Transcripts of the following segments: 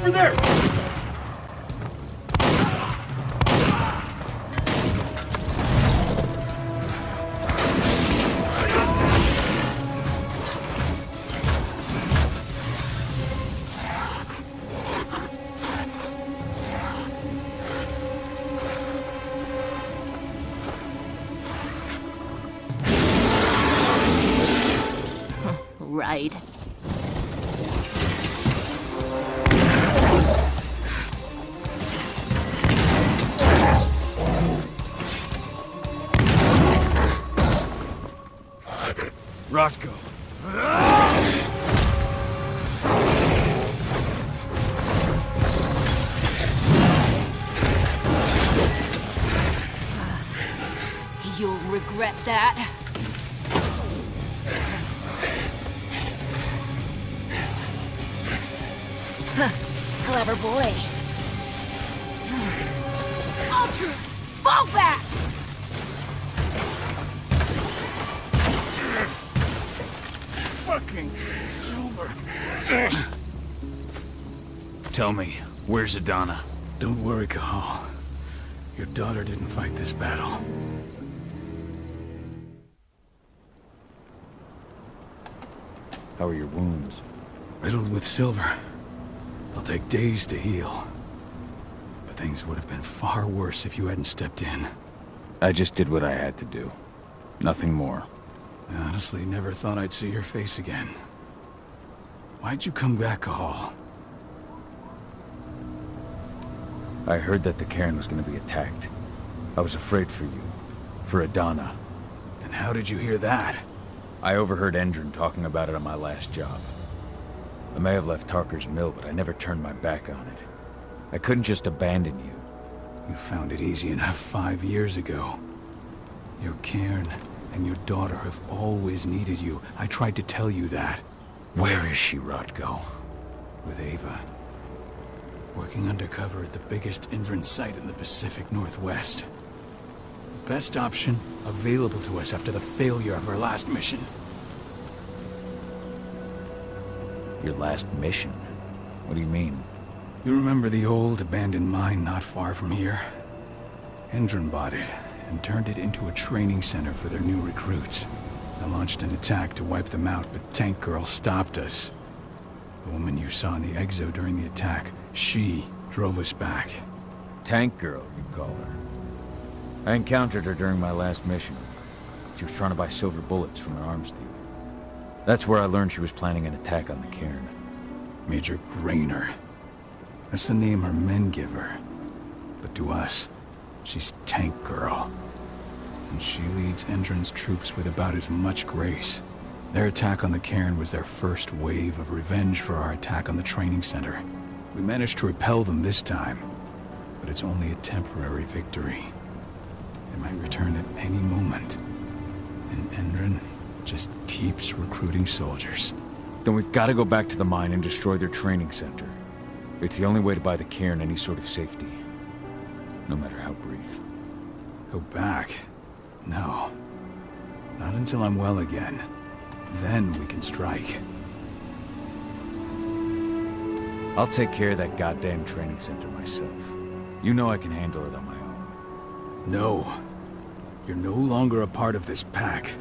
over there! Right. Rotko. You'll regret that. Clever boy. All troops, fall back! Fucking Silver. Tell me, where's Adana? Don't worry, Cahal. Your daughter didn't fight this battle. How are your wounds? Riddled with silver. They'll take days to heal. But things would have been far worse if you hadn't stepped in. I just did what I had to do. Nothing more. I honestly never thought I'd see your face again. Why'd you come back, Cahal? I heard that the cairn was going to be attacked. I was afraid for you. For Adana. And how did you hear that? I overheard Endron talking about it on my last job. I may have left Tarker's mill, but I never turned my back on it. I couldn't just abandon you. You found it easy enough 5 years ago. Your cairn and your daughter have always needed you. I tried to tell you that. Where is she, Rotko? With Ava. Working undercover at the biggest Endron site in the Pacific Northwest. The best option available to us after the failure of our last mission. Your last mission? What do you mean? You remember the old abandoned mine not far from here? Endron bought it and turned it into a training center for their new recruits. I launched an attack to wipe them out, but Tank Girl stopped us. The woman you saw in the exo during the attack, she drove us back. Tank Girl, you call her. I encountered her during my last mission. She was trying to buy silver bullets from an arms dealer. That's where I learned she was planning an attack on the cairn. Major Grainer. That's the name her men give her. But to us, she's Tank Girl. And she leads Endron's troops with about as much grace. Their attack on the cairn was their first wave of revenge for our attack on the training center. We managed to repel them this time, but it's only a temporary victory. They might return at any moment. And Endron just keeps recruiting soldiers. Then we've got to go back to the mine and destroy their training center. It's the only way to buy the cairn any sort of safety. No matter how brief. Go back? No. Not until I'm well again. Then we can strike. I'll take care of that goddamn training center myself. You know I can handle it on my own. No. You're no longer a part of this pack.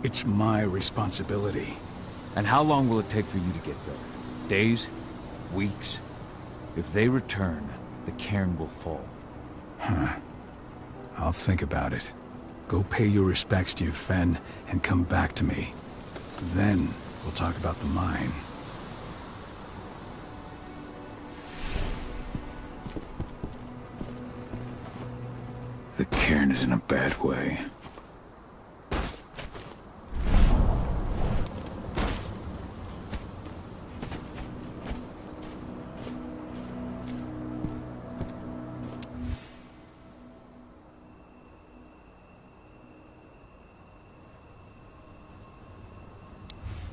It's my responsibility. And how long will it take for you to get there? Days? Weeks? If they return, the cairn will fall. Huh. I'll think about it. Go pay your respects to your Fen and come back to me. Then we'll talk about the mine. The cairn is in a bad way.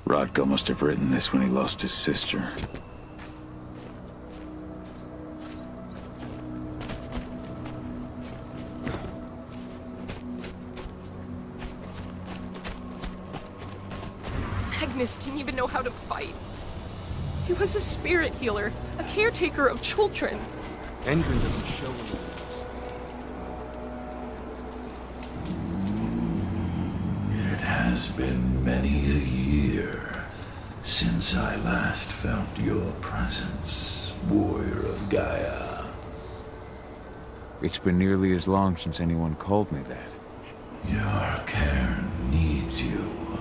Rodko must have written this when he lost his sister. Magnus didn't even know how to fight. He was a spirit healer, a caretaker of children. Endrin doesn't show any of this. It has been many a year since I last felt your presence, warrior of Gaia. It's been nearly as long since anyone called me that. Your cairn needs you,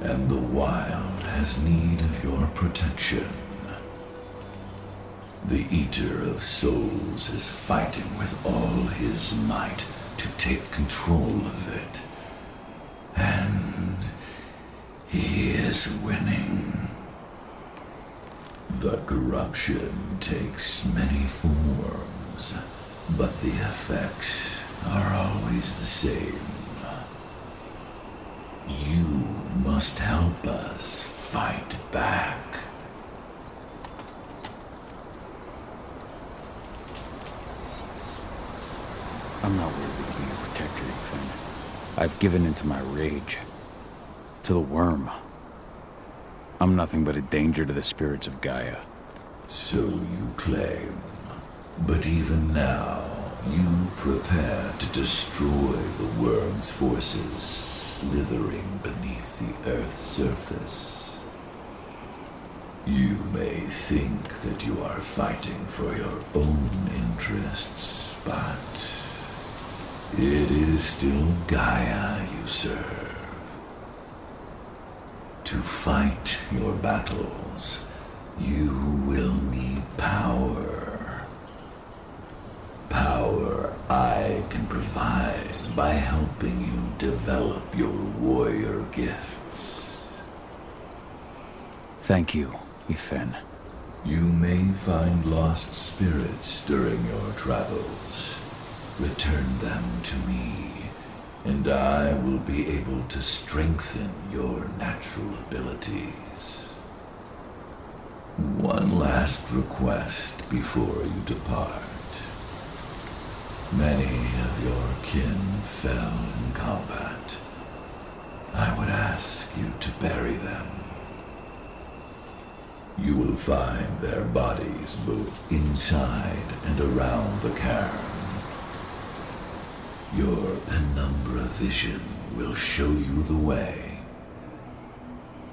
and the wild has need of your protection. The Eater of Souls is fighting with all his might to take control of it. And he is winning. The corruption takes many forms, but the effects are always the same. You must help us fight back. I'm not worthy to be your protector, Ethan. I've given into my rage. To the worm. I'm nothing but a danger to the spirits of Gaia. So you claim. But even now, you prepare to destroy the worm's forces slithering beneath the Earth's surface. You may think that you are fighting for your own interests, but it is still Gaia you serve. To fight your battles, you will need power. Power I can provide by helping you develop your warrior gifts. Thank you, Ethan. You may find lost spirits during your travels. Return them to me, and I will be able to strengthen your natural abilities. One last request before you depart. Many of your kin fell in combat. I would ask you to bury them. You will find their bodies both inside and around the cairn. Your penumbra vision will show you the way.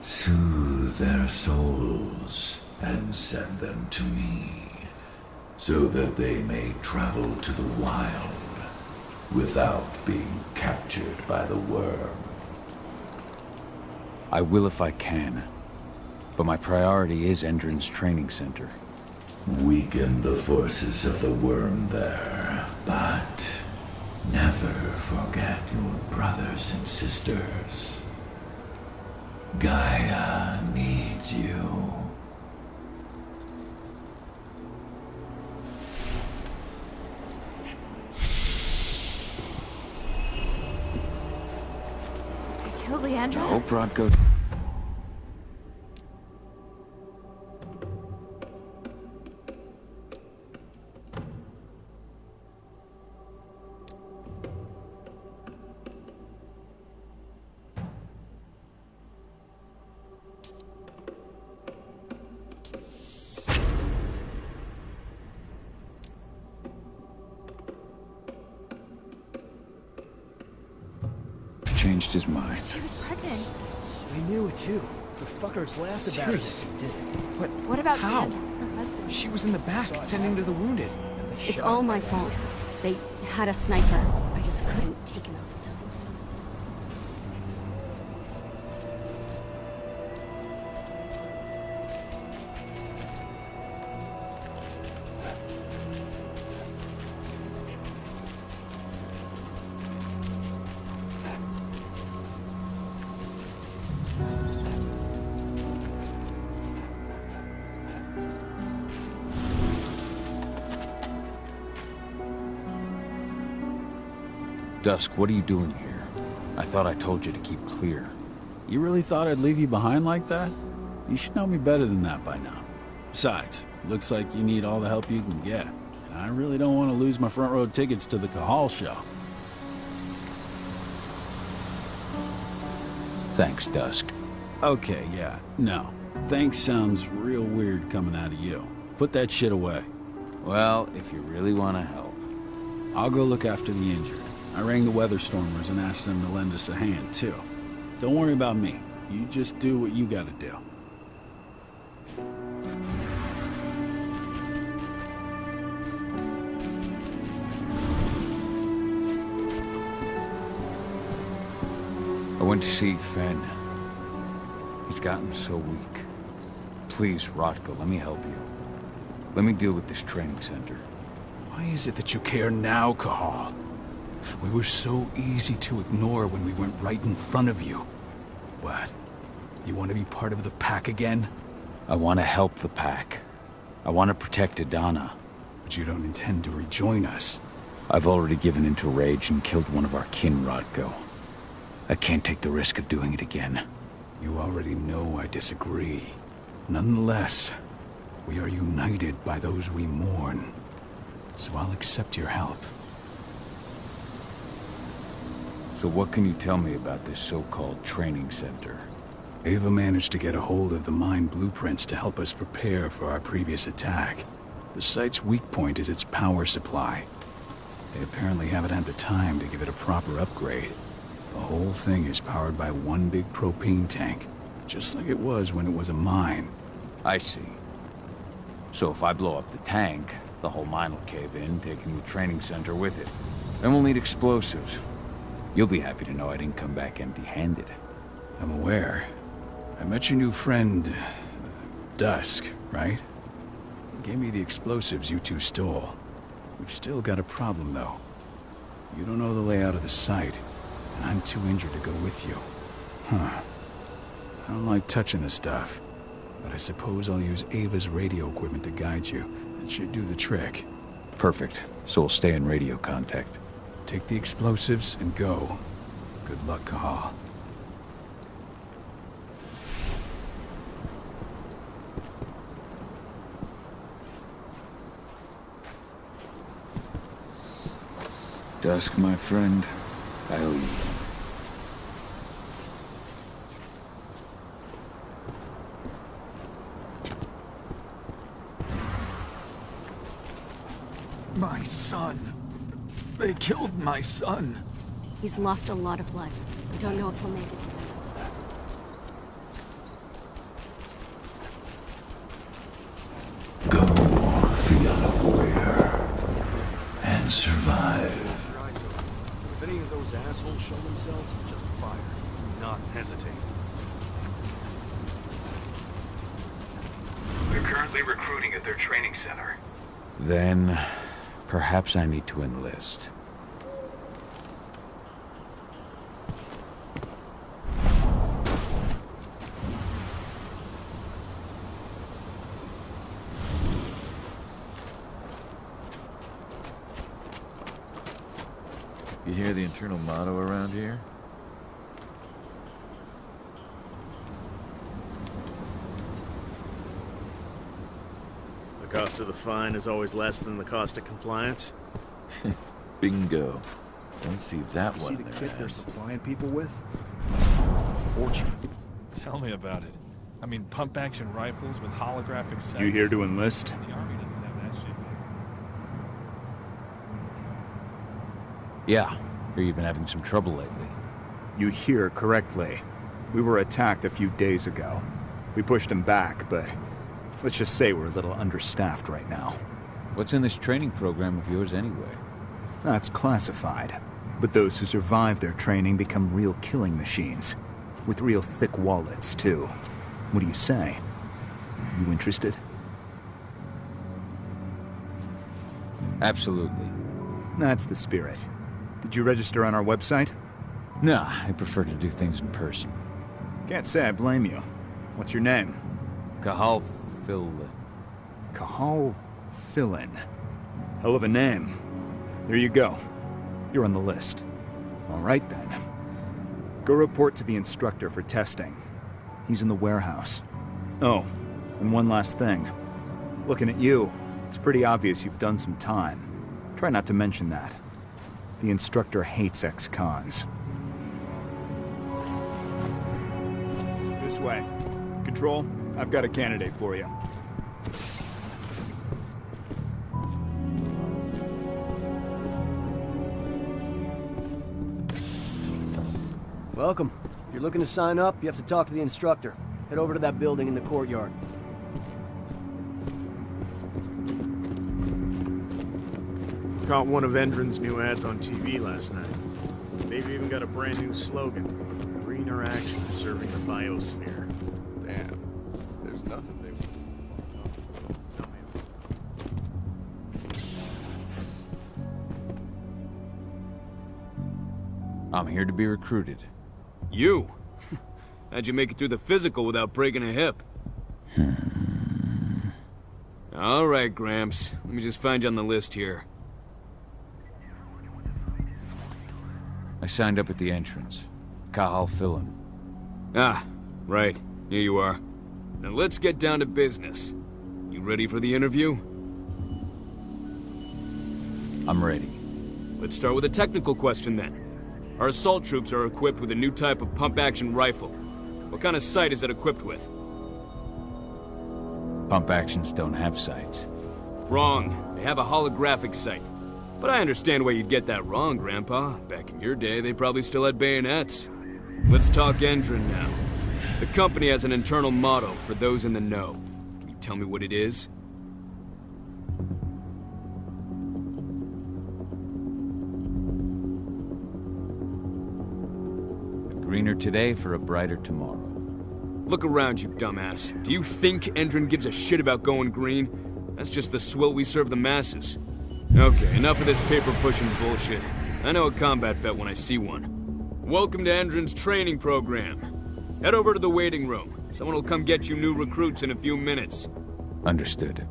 Soothe their souls and send them to me, so that they may travel to the wild without being captured by the worm. I will if I can, but my priority is Endrin's training center. Weaken the forces of the worm there, but never forget your brothers and sisters. Gaia needs you. Kill Leandra? Hope Rodko. Changed his mind. She was pregnant. We knew it too. The fuckers laughed about it. Seriously? Did But What about how? Xander, her husband? She was in the back, tending to the wounded. It's all my fault. They had a sniper. I just couldn't take him out in time. Dusk, what are you doing here? I thought I told you to keep clear. You really thought I'd leave you behind like that? You should know me better than that by now. Besides, looks like you need all the help you can get. And I really don't want to lose my front row tickets to the Cahal show. Thanks, Dusk. Okay, yeah, no. Thanks sounds real weird coming out of you. Put that shit away. Well, if you really want to help. I'll go look after the injured. I rang the weather stormers and asked them to lend us a hand, too. Don't worry about me. You just do what you gotta do. I went to see Fenn. He's gotten so weak. Please, Rotko, let me help you. Let me deal with this training center. Why is it that you care now, Cahal? We were so easy to ignore when we went right in front of you. What? You want to be part of the pack again? I want to help the pack. I want to protect Adana. But you don't intend to rejoin us. I've already given into rage and killed one of our kin, Rotko. I can't take the risk of doing it again. You already know I disagree. Nonetheless, we are united by those we mourn. So I'll accept your help. So what can you tell me about this so-called training center? Ava managed to get a hold of the mine blueprints to help us prepare for our previous attack. The site's weak point is its power supply. They apparently haven't had the time to give it a proper upgrade. The whole thing is powered by one big propane tank, just like it was when it was a mine. I see. So if I blow up the tank, the whole mine will cave in, taking the training center with it. Then we'll need explosives. You'll be happy to know I didn't come back empty-handed. I'm aware. I met your new friend, Dusk, right? He gave me the explosives you two stole. We've still got a problem, though. You don't know the layout of the site, and I'm too injured to go with you. Huh. I don't like touching the stuff, but I suppose I'll use Ava's radio equipment to guide you. That should do the trick. Perfect. So we'll stay in radio contact. Take the explosives and go. Good luck, Cahal. Dusk, my friend, I owe you. My son. They killed my son. He's lost a lot of blood. I don't know if he'll make it. Go, Fianna warrior, and survive. If any of those assholes show themselves, just fire. Do not hesitate. They're currently recruiting at their training center. Then, perhaps I need to enlist. You hear the internal motto around here? The cost of the fine is always less than the cost of compliance. Bingo. Don't see that You one see in the their kit they're ads. supplying people with? Must be worth a fortune. Tell me about it. I mean, pump-action rifles with holographic sights. You here to enlist? The Army doesn't have that shit. Yeah, hear you've been having some trouble lately. You hear correctly. We were attacked a few days ago. We pushed them back, but let's just say we're a little understaffed right now. What's in this training program of yours anyway? That's classified. But those who survive their training become real killing machines. With real thick wallets, too. What do you say? You interested? Absolutely. That's the spirit. Did you register on our website? Nah, I prefer to do things in person. Can't say I blame you. What's your name? Cahal Phil. Cahal Fillin. Hell of a name. There you go. You're on the list. All right, then. Go report to the instructor for testing. He's in the warehouse. Oh, and one last thing. Looking at you, it's pretty obvious you've done some time. Try not to mention that. The instructor hates ex-cons. This way. Control, I've got a candidate for you. Welcome. If you're looking to sign up, you have to talk to the instructor. Head over to that building in the courtyard. Caught one of Endron's new ads on TV last night. They've even got a brand new slogan. Greener action serving the biosphere. Damn. There's nothing they I'm here to be recruited. You? How'd you make it through the physical without breaking a hip? All right, Gramps. Let me just find you on the list here. I signed up at the entrance. Kahal Philin. Ah, right. Here you are. Now let's get down to business. You ready for the interview? I'm ready. Let's start with a technical question then. Our assault troops are equipped with a new type of pump-action rifle. What kind of sight is it equipped with? Pump actions don't have sights. Wrong. They have a holographic sight. But I understand why you'd get that wrong, Grandpa. Back in your day, they probably still had bayonets. Let's talk Endron now. The company has an internal motto for those in the know. Can you tell me what it is? Greener today for a brighter tomorrow. Look around you, dumbass. Do you think Endron gives a shit about going green? That's just the swill we serve the masses. Okay, enough of this paper-pushing bullshit. I know a combat vet when I see one. Welcome to Endron's training program. Head over to the waiting room. Someone will come get you new recruits in a few minutes. Understood.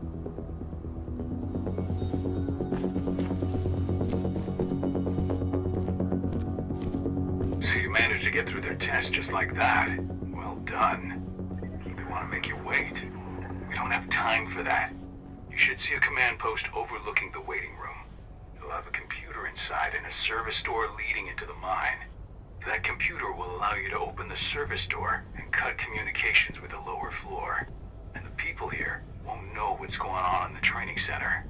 So you managed to get through their test just like that. Well done. They want to make you wait. We don't have time for that. You should see a command post overlooking the waiting room. You'll have a computer inside and a service door leading into the mine. That computer will allow you to open the service door and cut communications with the lower floor. And the people here won't know what's going on in the training center.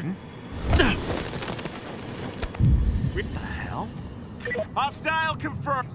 What the hell? Hostile confirmed.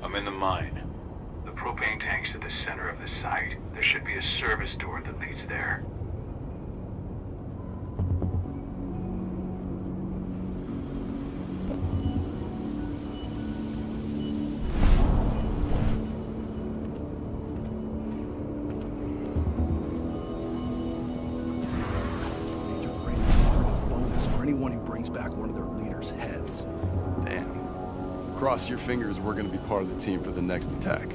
I'm in the mine. The propane tank's at the center of the site. There should be a service door that leads there. Bonus for anyone who brings back one of their leaders' heads. Damn. Cross your fingers we're gonna be part of the team for the next attack.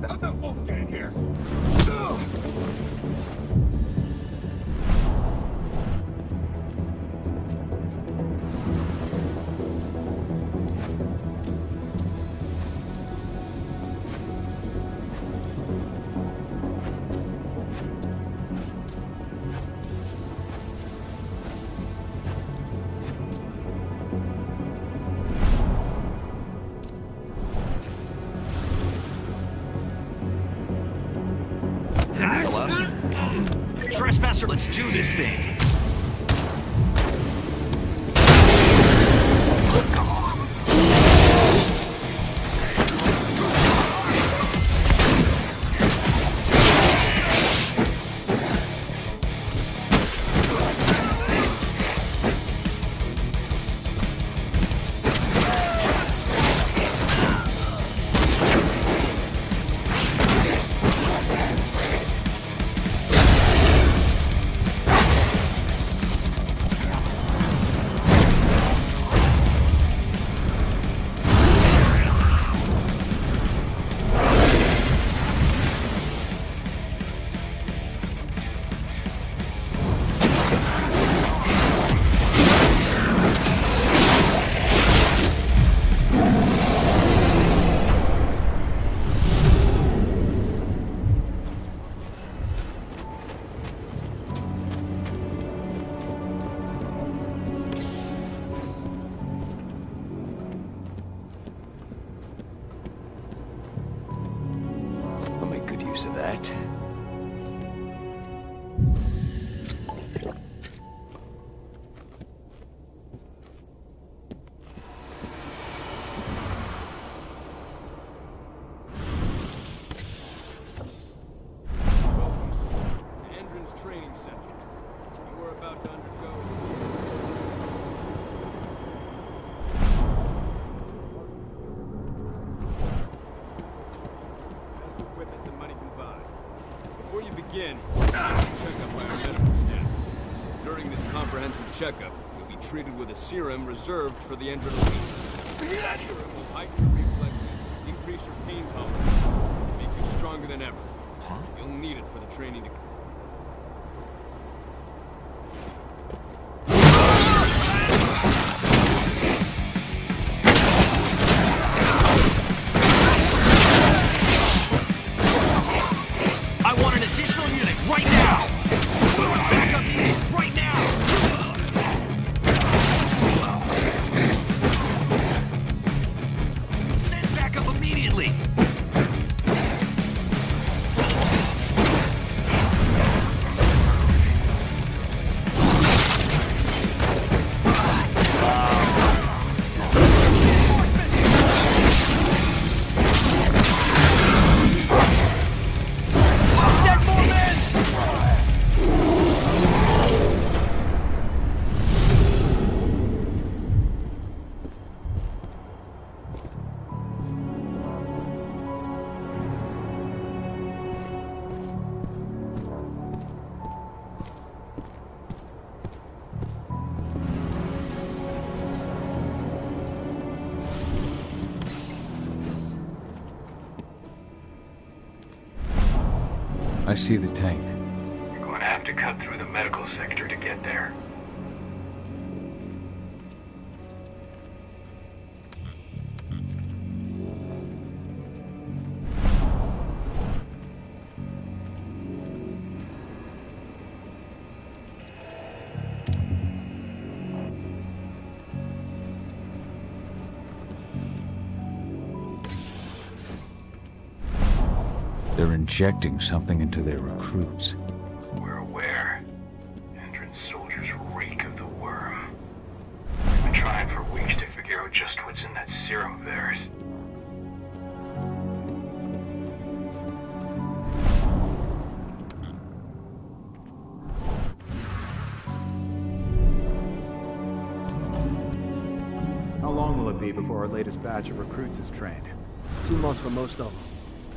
How'd that wolf get in here? Trespasser, let's do this thing. training center. You were about to undergo... equipment the money can buy. Before you begin, check up by our medical staff. During this comprehensive checkup, you'll be treated with a serum reserved for the Endrin elite. The serum will heighten your reflexes, increase your pain tolerance, and make you stronger than ever. You'll need it for the training to... I want an additional unit right now! Backup needed right now! Send backup immediately! Send more men! I see the tank. You're going to have to cut through the medical sector to get there. They're injecting something into their recruits. We're aware. Endrin soldiers reek of the worm. We've been trying for weeks to figure out just what's in that serum of theirs. How long will it be before our latest batch of recruits is trained? 2 months for most of them.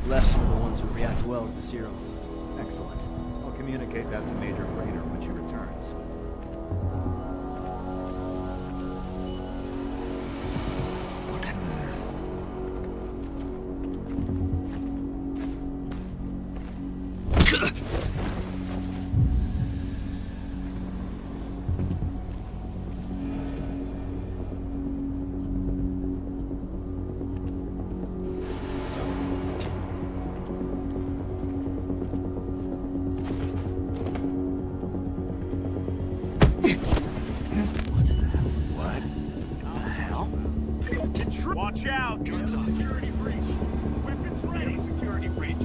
Less for the ones who react well to the serum. Excellent. I'll communicate that to Major Grainer when she returns. Watch out! It's a security breach. Weapons ready. Security breach.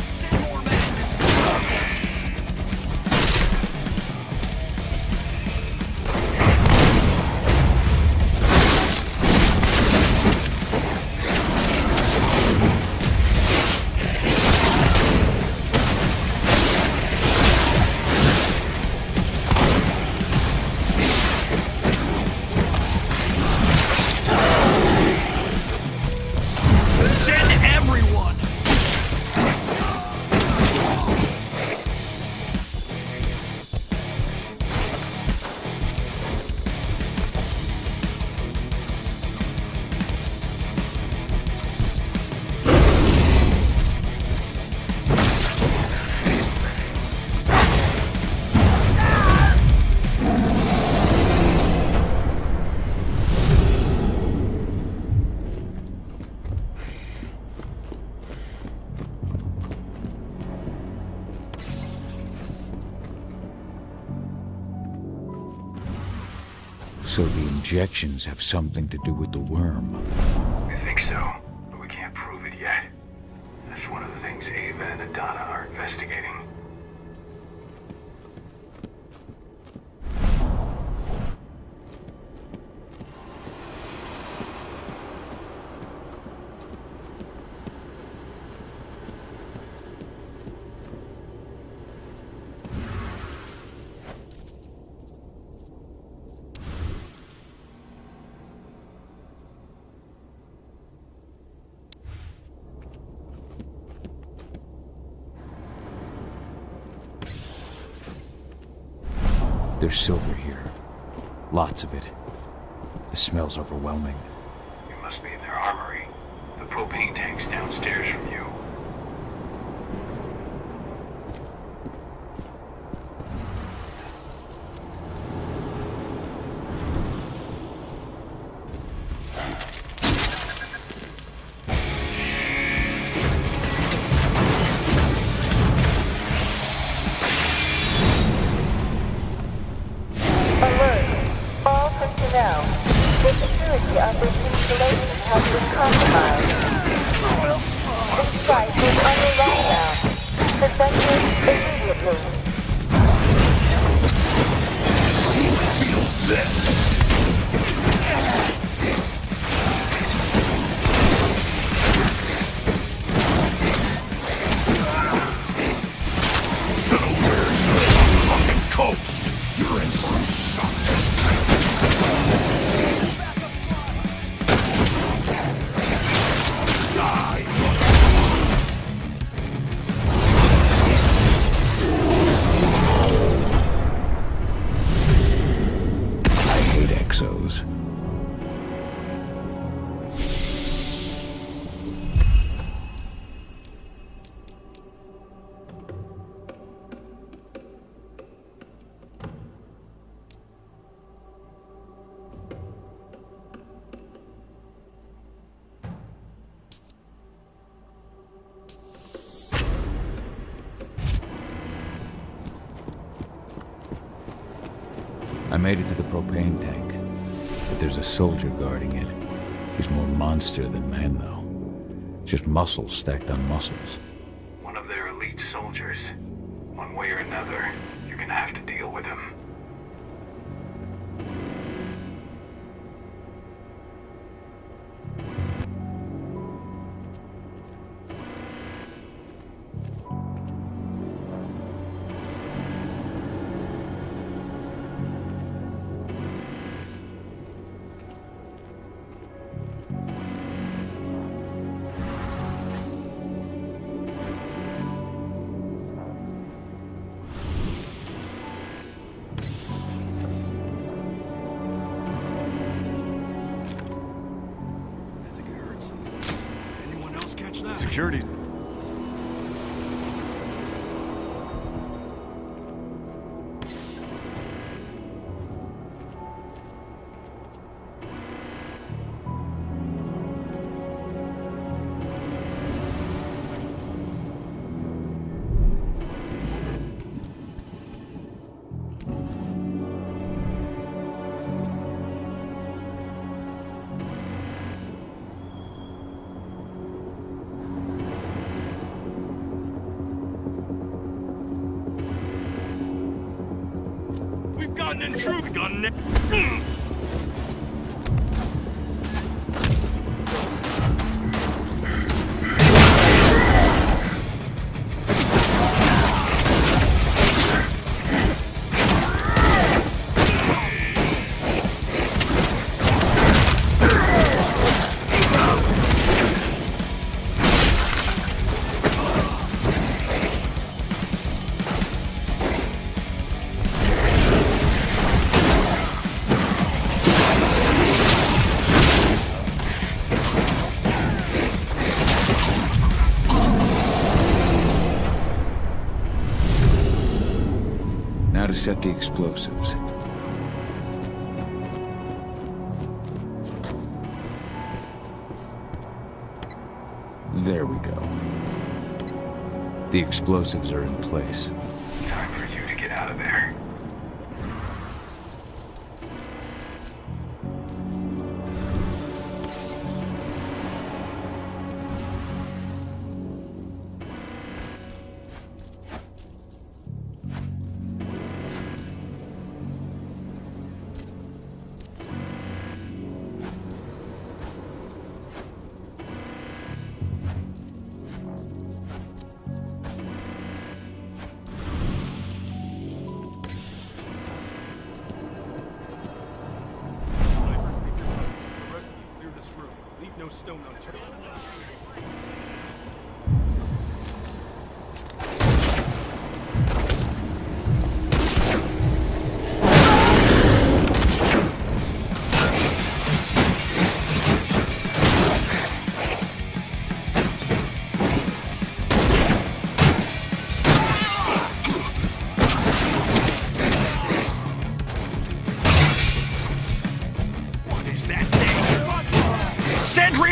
Send more men! Send everyone! So the injections have something to do with the worm. We think so, but we can't prove it yet. That's one of the things Ava and Adana are investigating. There's silver here. Lots of it. The smell's overwhelming. You must be in their armory. The propane tank's downstairs from you. Personnel, the security of this installation has been compromised. This site is under lockdown. Suspended immediately. Feel this! You're in for a shock. I hate exos. I made it to the propane tank, but there's a soldier guarding it. He's more monster than man, though. Just muscles stacked on muscles. One of their elite soldiers. One way or another, you're gonna have to deal with him. Security. We've got an intruder gun. Now to set the explosives. There we go. The explosives are in place. Time for you to get out of there. No stone unturned.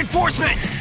reinforcements!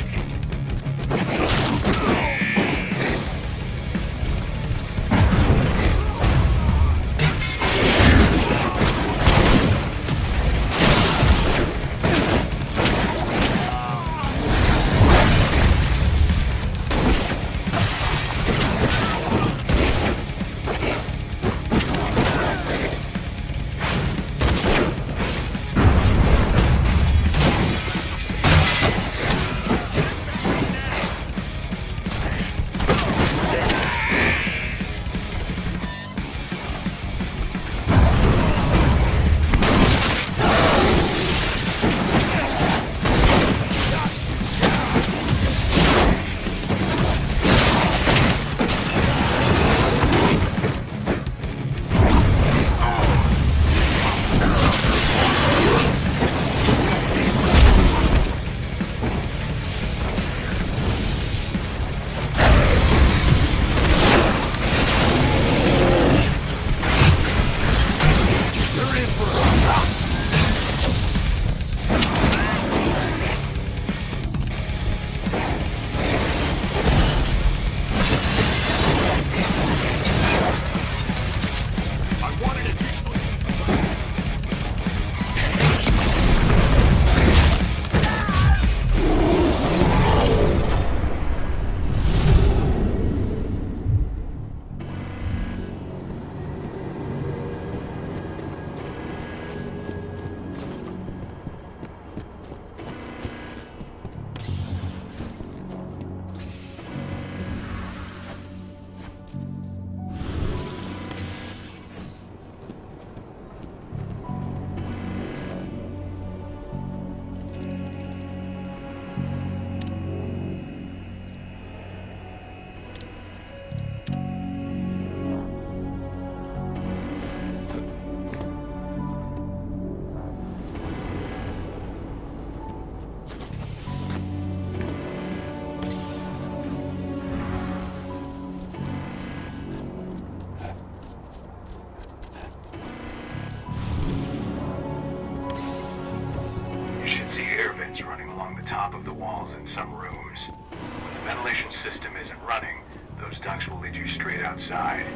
top of the walls in some rooms. When the ventilation system isn't running, those ducts will lead you straight outside.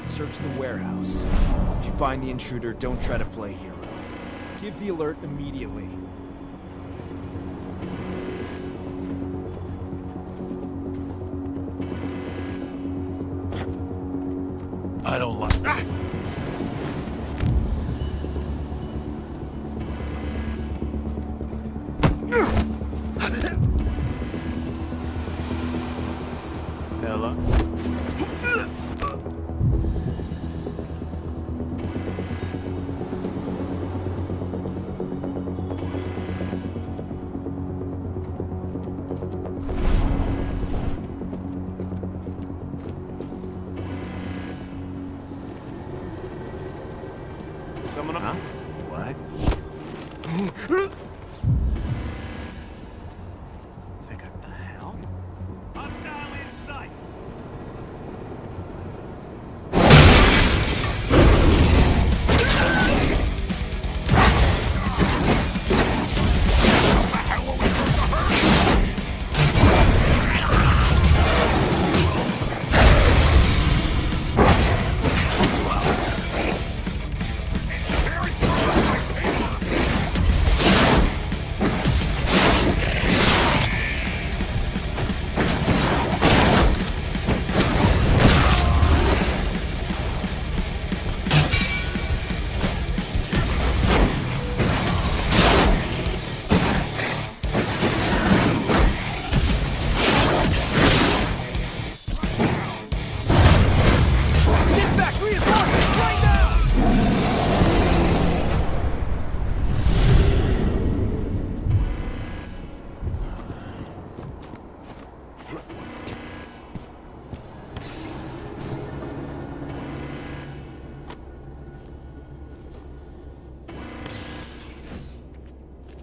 Search the warehouse. If you find the intruder, don't try to play hero. Give the alert immediately. I don't like... Ah! Hello? Someone up? What? Think what the hell? Hostile in sight!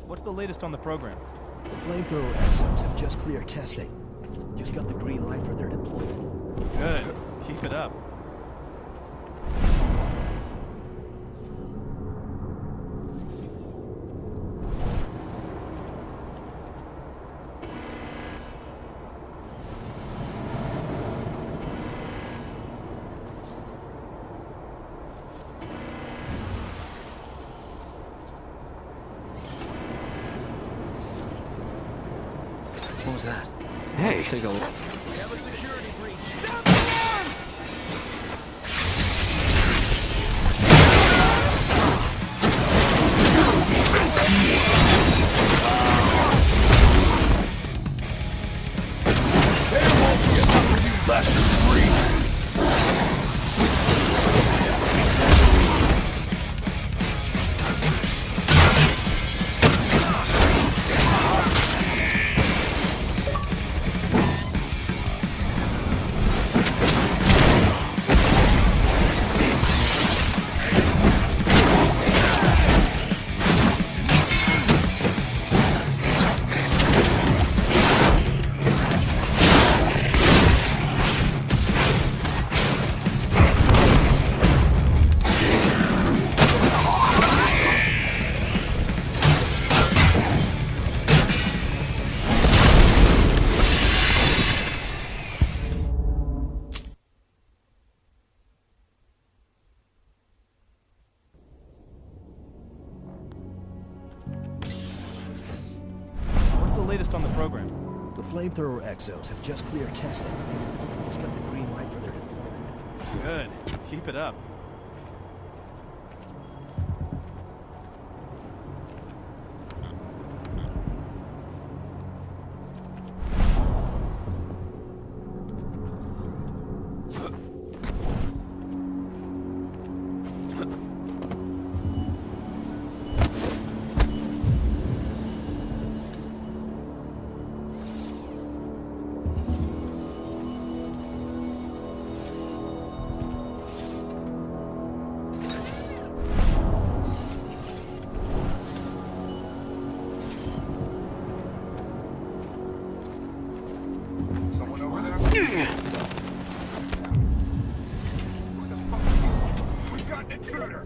What's the latest on the program? The flamethrower exos have just cleared testing. Just got the green light for their deployment. Good. Keep it up. that? Hey. Let's take a look. What's the latest on the program? The flamethrower exos have just cleared testing. Just got the green light for their deployment. Good. Keep it up. Someone over there? Where the fuck are you? We've got an intruder!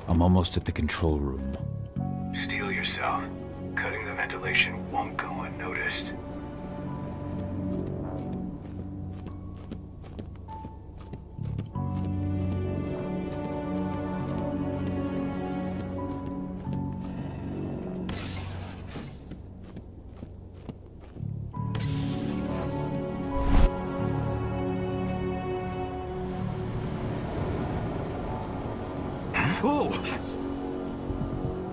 I'm almost at the control room. Steel yourself. Cutting the ventilation won't go unnoticed. Oh!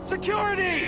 Security!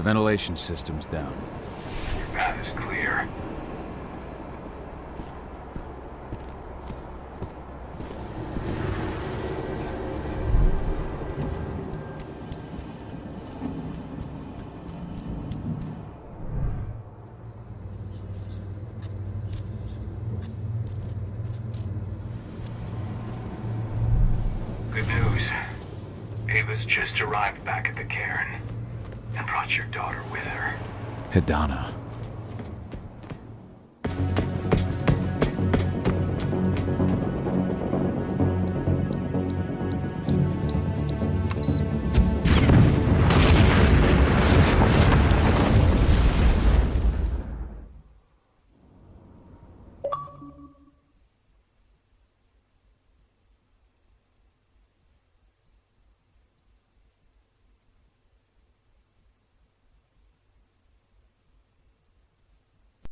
ventilation system's down. Your path is clear. Good news. Ava's just arrived back at the cairn and brought your daughter with her. Hidana.